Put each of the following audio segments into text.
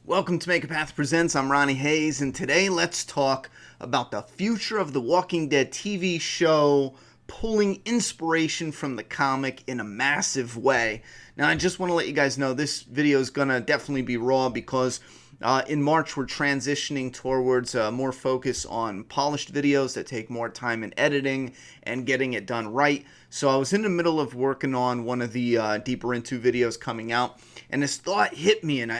Welcome to Make a Path Presents. I'm Ronnie Hayes, and today let's talk about the future of the Walking Dead TV show, pulling inspiration from the comic in a massive way. Now, I just want to let you guys know this video is going to definitely be raw because in March we're transitioning towards more focus on polished videos that take more time in editing and getting it done right. So I was in the middle of working on one of the Deeper Into videos coming out, and this thought hit me, and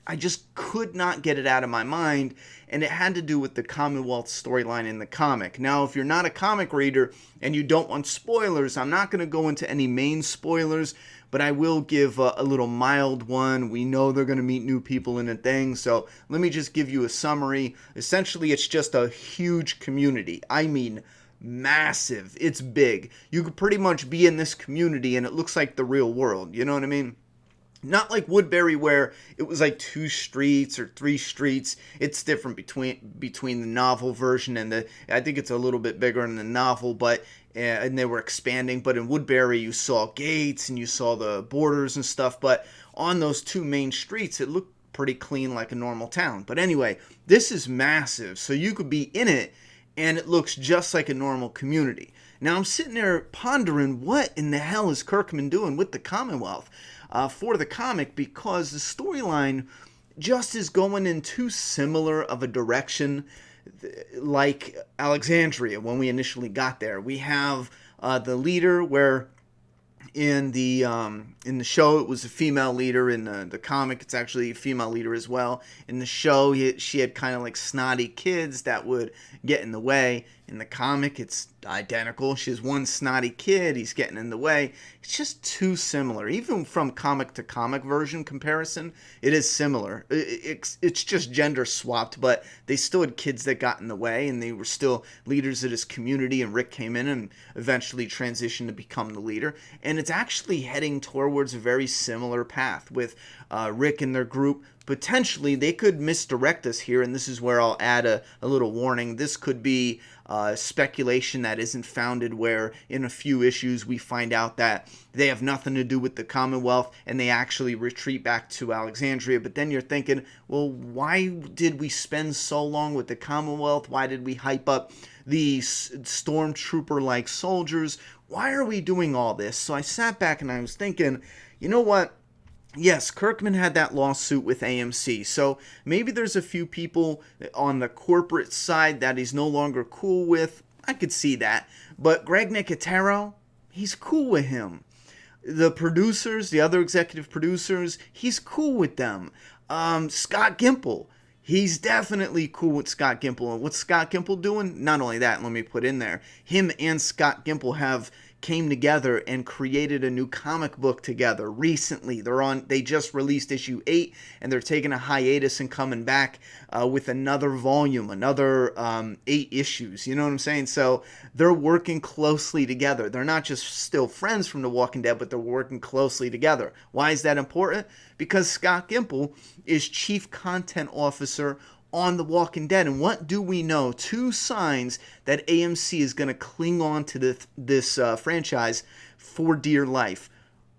I just could not get it out of my mind, and it had to do with the Commonwealth storyline in the comic. Now, if you're not a comic reader and you don't want spoilers, I'm not going to go into any main spoilers, but I will give a little mild one. We know they're going to meet new people in a thing, so let me just give you a summary. Essentially, it's just a huge community. I mean, massive. It's big. You could pretty much be in this community and it looks like the real world. You know what I mean? Not like Woodbury where it was like 2 streets or 3 streets. It's different between the novel version and I think it's a little bit bigger in the novel, but and they were expanding. But in Woodbury you saw gates and you saw the borders and stuff. But on those 2 main streets it looked pretty clean like a normal town. But anyway, this is massive. So you could be in it and it looks just like a normal community. Now I'm sitting there pondering, what in the hell is Kirkman doing with the Commonwealth for the comic, because the storyline just is going in too similar of a direction like Alexandria when we initially got there. We have the leader where in the show it was a female leader. In the comic it's actually a female leader as well. In the show she had kind of like snotty kids that would get in the way. In the comic it's identical. She has one snotty kid, he's getting in the way. It's just too similar. Even from comic to comic version comparison, it is similar. It's just gender swapped, but they still had kids that got in the way, and they were still leaders of this community, and Rick came in and eventually transitioned to become the leader. And it's actually heading towards a very similar path with Rick and their group. Potentially they could misdirect us here, and this is where I'll add a little warning. This could be speculation that isn't founded, where in a few issues we find out that they have nothing to do with the Commonwealth and they actually retreat back to Alexandria. But then you're thinking, well, why did we spend so long with the Commonwealth? Why did we hype up the stormtrooper-like soldiers? Why are we doing all this? So I sat back and I was thinking, you know what? Yes, Kirkman had that lawsuit with AMC, so maybe there's a few people on the corporate side that he's no longer cool with. I could see that. But Greg Nicotero, he's cool with him. The producers, the other executive producers, he's cool with them. Scott Gimple, he's definitely cool with Scott Gimple. And what's Scott Gimple doing? Not only that, let me put in there, him and Scott Gimple came together and created a new comic book together recently. They just released issue 8, and they're taking a hiatus and coming back with another volume, another 8 issues. You know what I'm saying? So they're working closely together. They're not just still friends from The Walking Dead, but they're working closely together. Why is that important? Because Scott Gimple is Chief Content Officer on The Walking Dead. And what do we know? 2 signs that AMC is going to cling on to this franchise for dear life.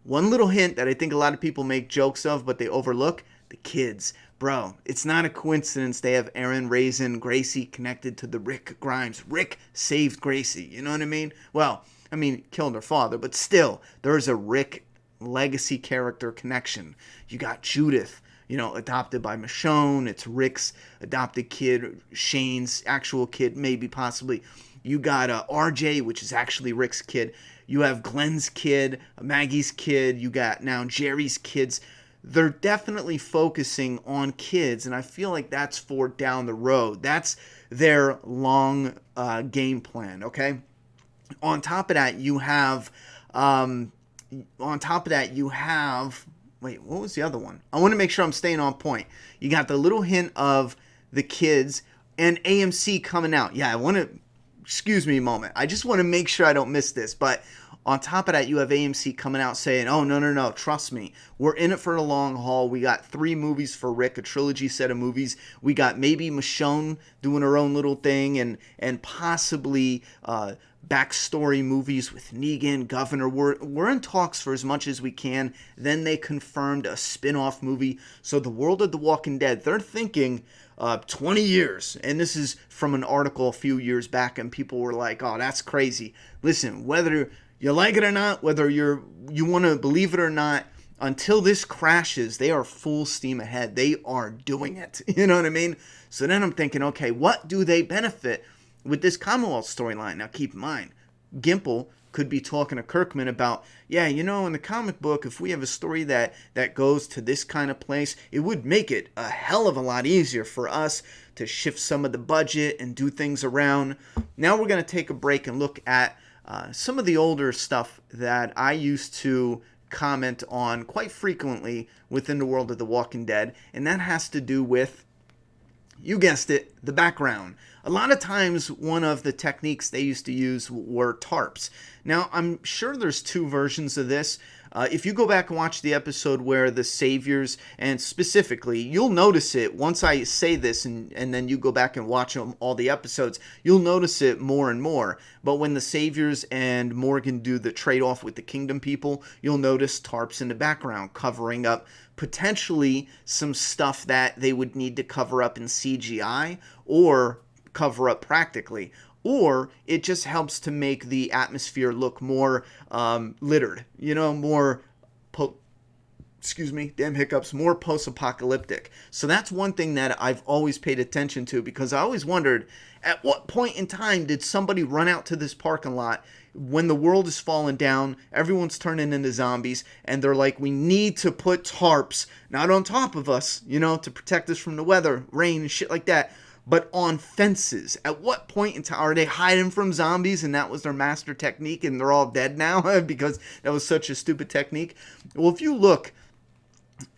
One little hint that I think a lot of people make jokes of, but they overlook: the kids. Bro, it's not a coincidence they have Aaron, Raisin, Gracie connected to the Rick Grimes. Rick saved Gracie, you know what I mean? Well, I mean, killed her father, but still, there's a Rick legacy character connection. You got Judith, adopted by Michonne. It's Rick's adopted kid, Shane's actual kid, maybe possibly. You got RJ, which is actually Rick's kid. You have Glenn's kid, Maggie's kid. You got now Jerry's kids. They're definitely focusing on kids, and I feel like that's for down the road. That's their long game plan, okay? On top of that, you have... Wait, what was the other one? I want to make sure I'm staying on point. You got the little hint of the kids and AMC coming out. Yeah, excuse me a moment. I just want to make sure I don't miss this. But On top of that, you have AMC coming out saying, oh, no, no, no, trust me. We're in it for the long haul. We got 3 movies for Rick, a trilogy set of movies. We got maybe Michonne doing her own little thing and possibly backstory movies with Negan, Governor. We're in talks for as much as we can. Then they confirmed a spin-off movie. So the world of The Walking Dead, they're thinking 20 years. And this is from an article a few years back, and people were like, oh, that's crazy. Listen, whether you like it or not, whether you want to believe it or not, until this crashes, they are full steam ahead. They are doing it. You know what I mean? So then I'm thinking, okay, what do they benefit with this Commonwealth storyline? Now, keep in mind, Gimple could be talking to Kirkman about, yeah, you know, in the comic book, if we have a story that goes to this kind of place, it would make it a hell of a lot easier for us to shift some of the budget and do things around. Now we're going to take a break and look at some of the older stuff that I used to comment on quite frequently within the world of The Walking Dead, and that has to do with, you guessed it, the background. A lot of times, one of the techniques they used to use were tarps. Now, I'm sure there's 2 versions of this. If you go back and watch the episode where the Saviors, and specifically, you'll notice it once I say this, and then you go back and watch all the episodes, you'll notice it more and more. But when the Saviors and Morgan do the trade-off with the Kingdom people, you'll notice tarps in the background covering up potentially some stuff that they would need to cover up in CGI or cover up practically. Or it just helps to make the atmosphere look more littered, you know, more, more post-apocalyptic. So that's one thing that I've always paid attention to, because I always wondered, at what point in time did somebody run out to this parking lot when the world is falling down, everyone's turning into zombies, and they're like, we need to put tarps, not on top of us, you know, to protect us from the weather, rain, and shit like that, but on fences. At what point in time are they hiding from zombies and that was their master technique and they're all dead now because that was such a stupid technique? Well, if you look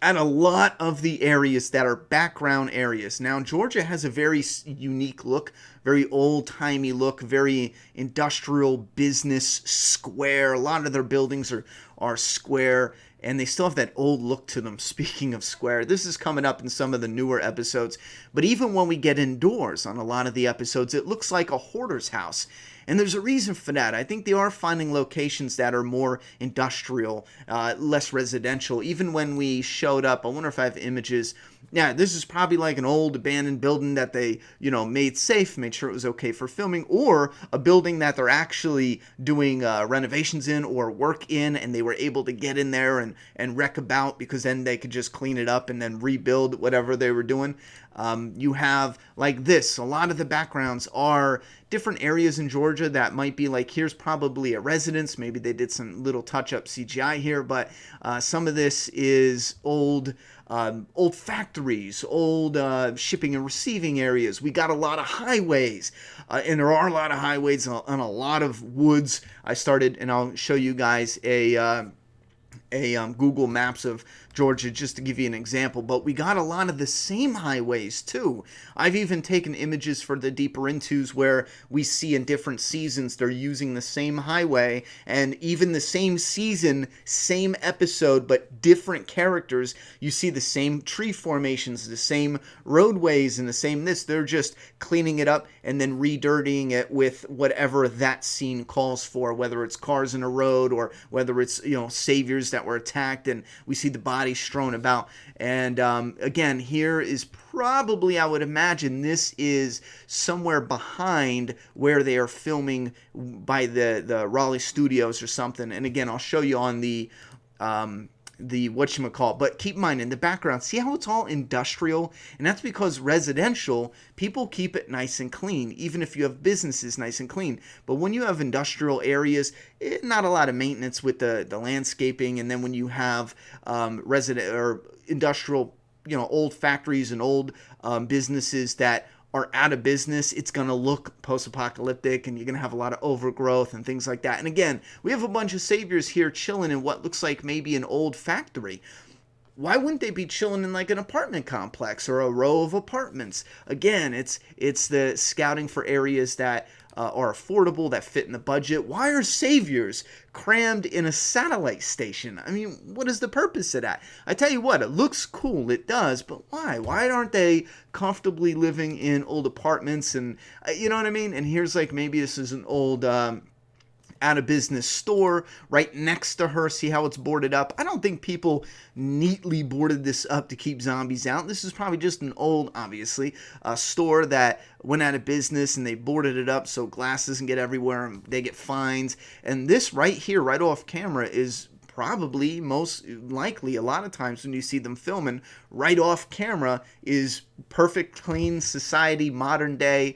at a lot of the areas that are background areas. Now, Georgia has a very unique look, very old-timey look, very industrial business square. A lot of their buildings are square, and they still have that old look to them. Speaking of square, this is coming up in some of the newer episodes. But even when we get indoors on a lot of the episodes, it looks like a hoarder's house. And there's a reason for that. I think they are finding locations that are more industrial, less residential. Even when we showed up, I wonder if I have images. Yeah, this is probably like an old abandoned building that they, you know, made safe, made sure it was okay for filming, or a building that they're actually doing renovations in or work in, and they were able to get in there and wreck about, because then they could just clean it up and then rebuild whatever they were doing. You have like this. A lot of the backgrounds are different areas in Georgia that might be like, here's probably a residence. Maybe they did some little touch-up CGI here, but some of this is old factories, old shipping and receiving areas. We got a lot of highways, and there are a lot of highways and a lot of woods. I started, and I'll show you guys a Google Maps of Georgia just to give you an example, but we got a lot of the same highways too. I've even taken images for the deeper intos where we see in different seasons they're using the same highway, and even the same season, same episode, but different characters. You see the same tree formations, the same roadways, and the same this. They're just cleaning it up and then redirtying it with whatever that scene calls for, whether it's cars in a road or whether it's, you know, saviors that were attacked and we see the bodies strewn about. And again, here is probably, I would imagine, this is somewhere behind where they are filming by the Raleigh studios or something. And again, I'll show you on the whatchamacallit. But keep in mind, in the background, see how it's all industrial? And that's because residential, people keep it nice and clean, even if you have businesses nice and clean. But when you have industrial areas, not a lot of maintenance with the landscaping. And then when you have resident or industrial, you know, old factories and old businesses that are out of business, it's going to look post-apocalyptic, and you're going to have a lot of overgrowth and things like that. And again, we have a bunch of saviors here chilling in what looks like maybe an old factory. why wouldn't they be chilling in like an apartment complex or a row of apartments? Again, it's the scouting for areas that are affordable, that fit in the budget. Why are saviors crammed in a satellite station? I mean, what is the purpose of that? I tell you what, it looks cool, it does, but why? Why aren't they comfortably living in old apartments? And you know what I mean? And here's like, maybe this is an old out of business store right next to her. See how it's boarded up? I don't think people neatly boarded this up to keep zombies out. This is probably just an old, obviously, store that went out of business and they boarded it up so glass doesn't get everywhere and they get fines. And this right here, right off camera, is probably most likely, a lot of times when you see them filming right off camera, is perfect, clean society, modern day,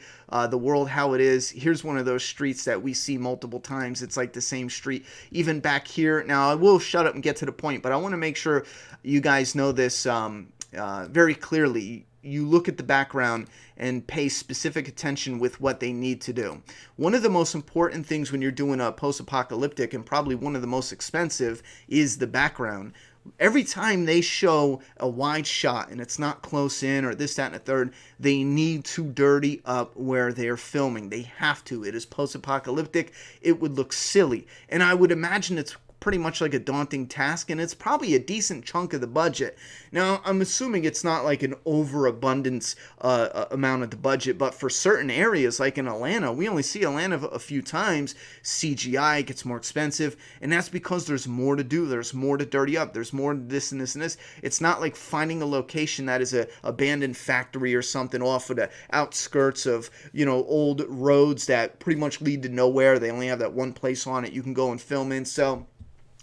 the world how it is. Here's one of those streets that we see multiple times. It's like the same street. Even back here, now I will shut up and get to the point, but I want to make sure you guys know this very clearly. You look at the background and pay specific attention with what they need to do. One of the most important things when you're doing a post-apocalyptic, and probably one of the most expensive, is the background. Every time they show a wide shot and it's not close in or this, that, and a third, they need to dirty up where they're filming. They have to. It is post-apocalyptic. It would look silly. And I would imagine it's pretty much like a daunting task, and it's probably a decent chunk of the budget. Now, I'm assuming it's not like an overabundance amount of the budget, but for certain areas, like in Atlanta, we only see Atlanta a few times, CGI gets more expensive, and that's because there's more to do, there's more to dirty up, there's more this and this and this. It's not like finding a location that is a abandoned factory or something off of the outskirts of, you know, old roads that pretty much lead to nowhere. They only have that one place on it you can go and film in. So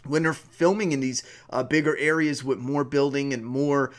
when they're filming in these bigger areas with more building and more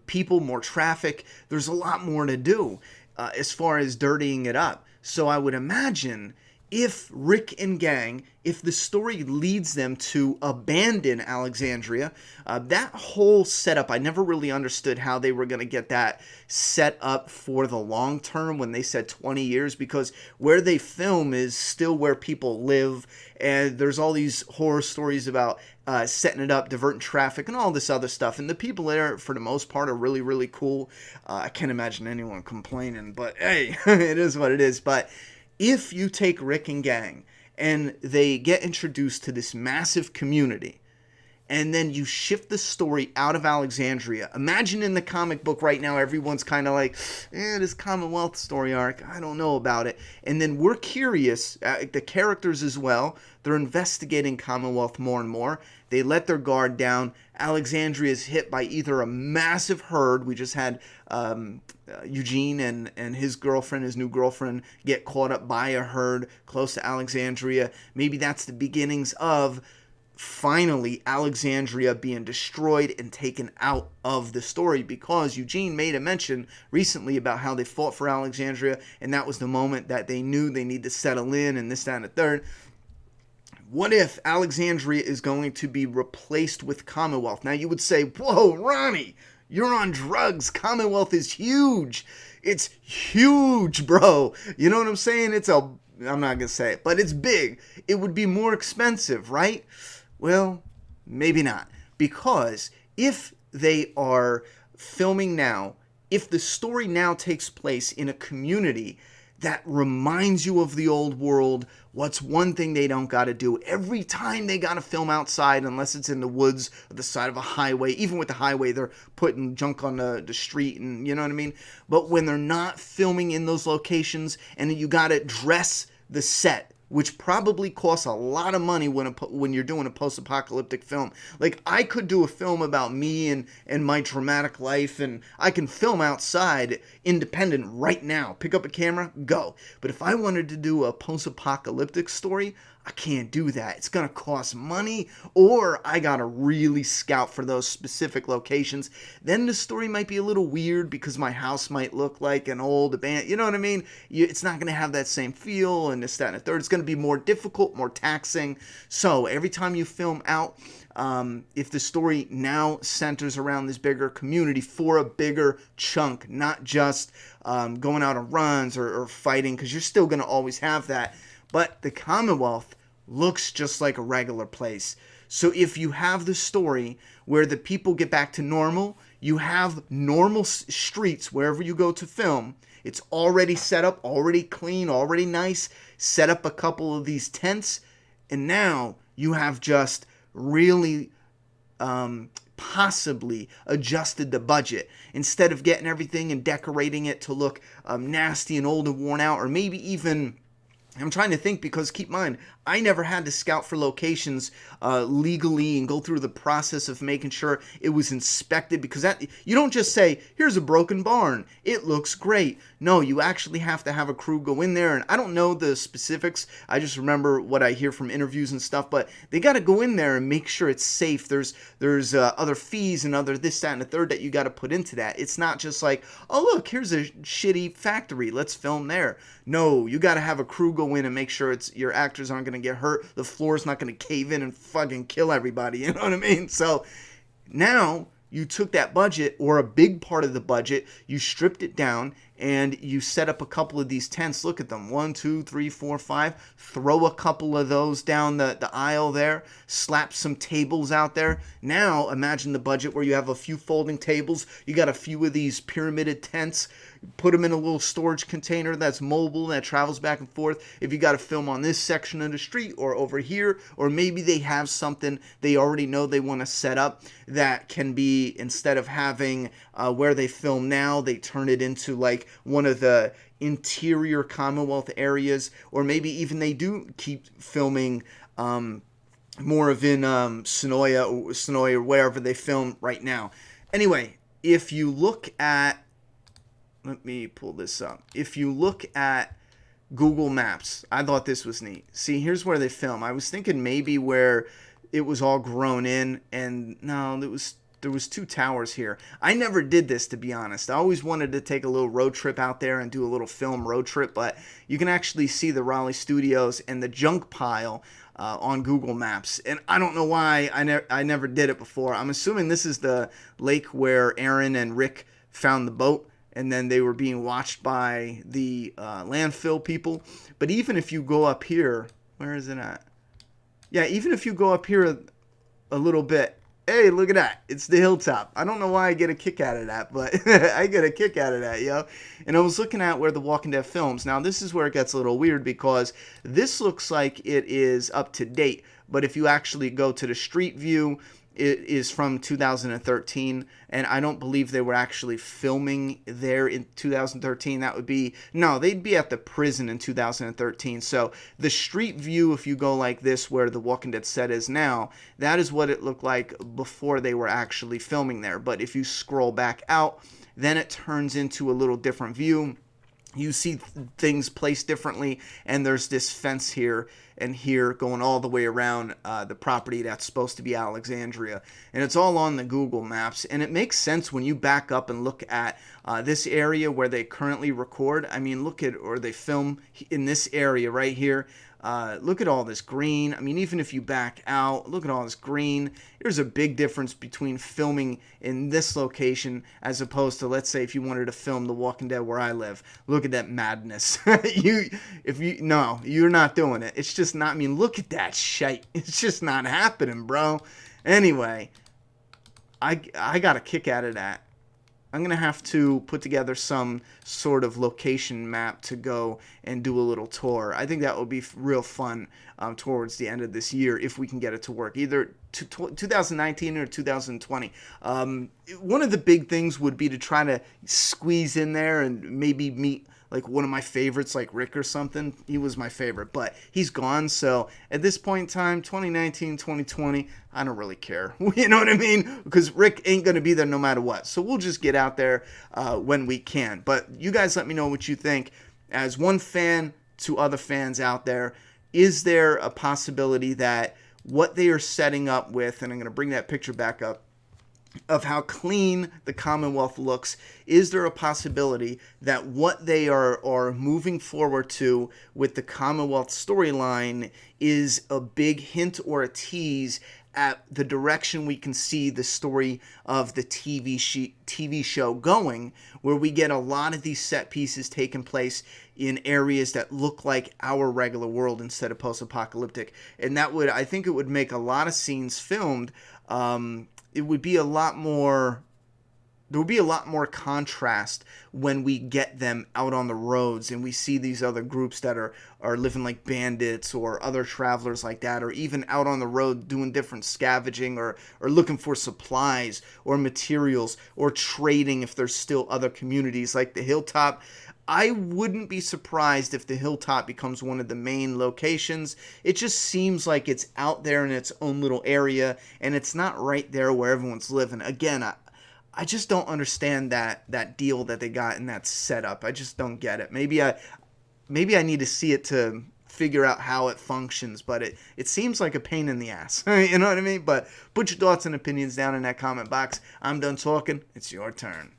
people, more traffic, there's a lot more to do as far as dirtying it up. So I would imagine if Rick and gang, if the story leads them to abandon Alexandria, that whole setup, I never really understood how they were going to get that set up for the long term when they said 20 years, because where they film is still where people live, and there's all these horror stories about setting it up, diverting traffic, and all this other stuff. And the people there, for the most part, are really, really cool. I can't imagine anyone complaining, but hey, it is what it is. But if you take Rick and gang and they get introduced to this massive community, and then you shift the story out of Alexandria. Imagine in the comic book right now, everyone's kind of like, this Commonwealth story arc, I don't know about it. And then we're curious, the characters as well, they're investigating Commonwealth more and more. They let their guard down. Alexandria is hit by either a massive herd. We just had Eugene and his girlfriend, his new girlfriend, get caught up by a herd close to Alexandria. Maybe that's the beginnings of finally Alexandria being destroyed and taken out of the story, because Eugene made a mention recently about how they fought for Alexandria, and that was the moment that they knew they need to settle in and this, that, and the third. What if Alexandria is going to be replaced with Commonwealth? Now you would say, whoa, Ronnie, you're on drugs. Commonwealth is huge. It's huge, bro. You know what I'm saying? I'm not going to say it, but it's big. It would be more expensive, right? Well, maybe not. Because if they are filming now, if the story now takes place in a community that reminds you of the old world, what's one thing they don't got to do? Every time they got to film outside, unless it's in the woods or the side of a highway. Even with the highway, they're putting junk on the street, and you know what I mean? But when they're not filming in those locations, and you got to dress the set, which probably costs a lot of money when you're doing a post-apocalyptic film. Like, I could do a film about me and my dramatic life, and I can film outside independent right now. Pick up a camera, go. But if I wanted to do a post-apocalyptic story, I can't do that. It's going to cost money, or I got to really scout for those specific locations. Then the story might be a little weird because my house might look like an old abandoned, you know what I mean? It's not going to have that same feel and this, that, and the third. It's going to be more difficult, more taxing. So every time you film out, if the story now centers around this bigger community for a bigger chunk, not just going out on runs or fighting, because you're still going to always have that. But the Commonwealth looks just like a regular place. So if you have the story where the people get back to normal, you have normal streets wherever you go to film. It's already set up, already clean, already nice. Set up a couple of these tents, and now you have just really possibly adjusted the budget. Instead of getting everything and decorating it to look nasty and old and worn out, or maybe even, I'm trying to think, because keep in mind, I never had to scout for locations legally and go through the process of making sure it was inspected, because that, you don't just say, here's a broken barn, it looks great. No, you actually have to have a crew go in there, and I don't know the specifics. I just remember what I hear from interviews and stuff, but they got to go in there and make sure it's safe. There's other fees and other this, that, and the third that you got to put into that. It's not just like, oh, look, here's a shitty factory, let's film there. No, you got to have a crew go in and make sure your actors aren't going to get hurt, the floor's not going to cave in and fucking kill everybody, you know what I mean? So now you took that budget, or a big part of the budget, you stripped it down, and you set up a couple of these tents. Look at them, 1, 2, 3, 4, 5. Throw a couple of those down the aisle there, slap some tables out there. Now imagine the budget where you have a few folding tables, you got a few of these pyramided tents, put them in a little storage container that's mobile, that travels back and forth. If you got to film on this section of the street or over here, or maybe they have something they already know they want to set up that can be, instead of having where they film now, they turn it into like one of the interior Commonwealth areas, or maybe even they do keep filming more of in Sonoya or wherever they film right now. Anyway, if you look at, let me pull this up. If you look at Google Maps, I thought this was neat. See, here's where they film. I was thinking maybe where it was all grown in, and no, there was 2 towers here. I never did this, to be honest. I always wanted to take a little road trip out there and do a little film road trip, but you can actually see the Raleigh studios and the junk pile on Google Maps. And I don't know why I never did it before. I'm assuming this is the lake where Aaron and Rick found the boat, and then they were being watched by the landfill people. But even if you go up here, where is it at? Yeah, even if you go up here a little bit, hey, look at that. It's the hilltop. I don't know why I get a kick out of that, but I get a kick out of that, yo. And I was looking at where The Walking Dead films. Now, this is where it gets a little weird, because this looks like it is up to date. But if you actually go to the street view, it is from 2013, and I don't believe they were actually filming there in 2013. That would be, no, they'd be at the prison in 2013. So the street view, if you go like this, where the Walking Dead set is now, that is what it looked like before they were actually filming there. But if you scroll back out, then it turns into a little different view. You see things placed differently, and there's this fence here and here going all the way around the property that's supposed to be Alexandria. And it's all on the Google Maps, and it makes sense when you back up and look at this area where they currently record. I mean, look at, or they film in this area right here. Look at all this green. I mean, even if you back out, look at all this green. There's a big difference between filming in this location as opposed to, let's say, if you wanted to film The Walking Dead where I live. Look at that madness. No, you're not doing it. It's just not, I mean, look at that shite. It's just not happening, bro. Anyway, I got a kick out of that. I'm going to have to put together some sort of location map to go and do a little tour. I think that would be real fun towards the end of this year, if we can get it to work, either 2019 or 2020. One of the big things would be to try to squeeze in there and maybe meet like one of my favorites, like Rick or something. He was my favorite, but he's gone. So at this point in time, 2019, 2020, I don't really care. You know what I mean? Because Rick ain't going to be there no matter what. So we'll just get out there when we can. But you guys let me know what you think. As one fan to other fans out there, is there a possibility that what they are setting up with, and I'm going to bring that picture back up, of how clean the Commonwealth looks, is there a possibility that what they are moving forward to with the Commonwealth storyline is a big hint or a tease at the direction we can see the story of the TV show going, where we get a lot of these set pieces taking place in areas that look like our regular world instead of post-apocalyptic. And that would, I think it would make a lot of scenes filmed. It would be a lot more there will be a lot more contrast when we get them out on the roads and we see these other groups that are living like bandits or other travelers like that, or even out on the road doing different scavenging or looking for supplies or materials or trading if there's still other communities like the Hilltop. I wouldn't be surprised if the Hilltop becomes one of the main locations. It just seems like it's out there in its own little area and it's not right there where everyone's living. Again, I just don't understand that deal that they got in that setup. I just don't get it. Maybe I need to see it to figure out how it functions, but it seems like a pain in the ass. You know what I mean? But put your thoughts and opinions down in that comment box. I'm done talking. It's your turn.